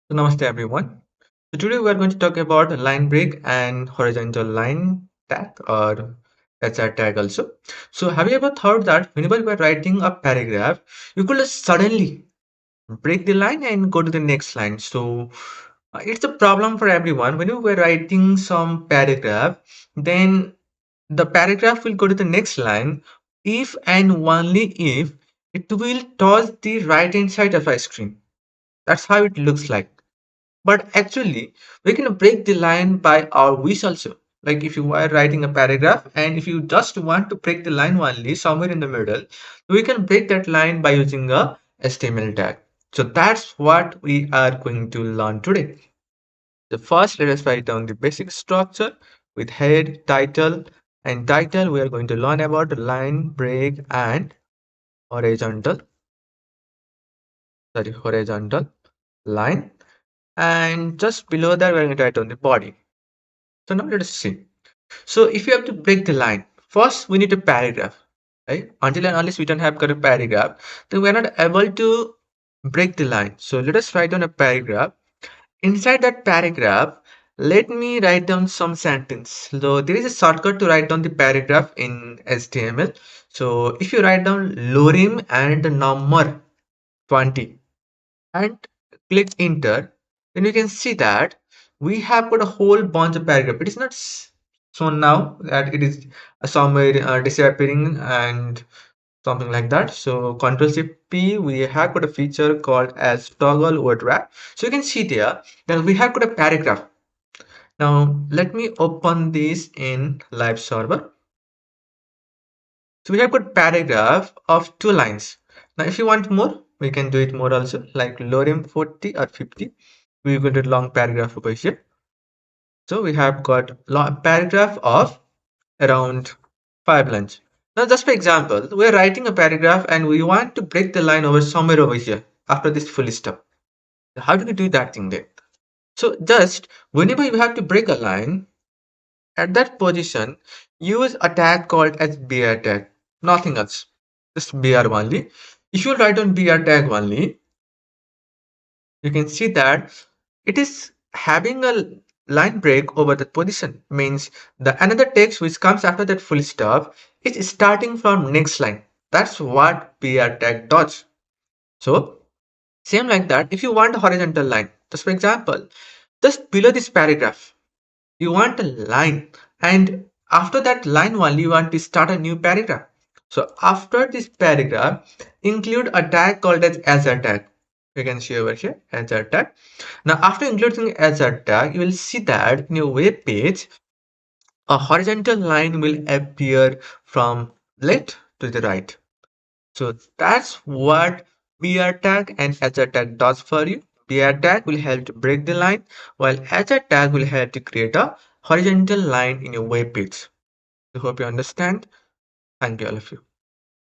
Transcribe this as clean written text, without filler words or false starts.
So namaste everyone. So today we are going to talk about a line break and horizontal line tag or HR tag also. So have you ever thought that whenever you are writing a paragraph, you could just suddenly break the line and go to the next line. So it's a problem for everyone. When you were writing some paragraph, then the paragraph will go to the next line if and only if it will touch the right hand side of our screen. That's how it looks like. But actually, we can break the line by our wish also. Like if you are writing a paragraph and if you just want to break the line only somewhere in the middle, we can break that line by using a HTML tag. So that's what we are going to learn today. The first, let us write down the basic structure with head, title, and title. We are going to learn about line, break, and horizontal, horizontal line. And just below that, we're going to write down the body. So now let us see. So if you have to break the line, first we need a paragraph, right? Until and unless we don't have got a paragraph, then we're not able to break the line. So let us write down a paragraph. Inside that paragraph, let me write down some sentence. So there is a shortcut to write down the paragraph in HTML. So if you write down lorem and the number 20 and click enter, then you can see that we have got a whole bunch of paragraph. It is not shown now that it is somewhere disappearing and something like that. So Control Shift P, we have got a feature called as toggle word wrap. So you can see there that we have got a paragraph. Now let me open this in live server. So we have got paragraph of 2 lines. Now if you want more, we can do it more also, like lorem 40 or 50. We will get long paragraph over here. So we have got long paragraph of around 5 lines. Now just for example, we are writing a paragraph and we want to break the line over somewhere over here after this full stop. How do we do that thing then? So just whenever you have to break a line, at that position, use a tag called as br tag. Nothing else. Just br only. If you write on br tag only, you can see that it is having a line break over that position. Means the another text which comes after that full stop is starting from next line. That's what br tag does. So same like that, if you want a horizontal line, just for example, just below this paragraph, you want a line, and after that line only you want to start a new paragraph. So after this paragraph, include a tag called as a tag. You can see over here as a tag. Now after including as a tag, you will see that in your web page a horizontal line will appear from left to the right. So that's what br tag and HR tag does for you. Br tag will help to break the line, while HR tag will help to create a horizontal line in your web page. I hope you understand. Thank you all of you.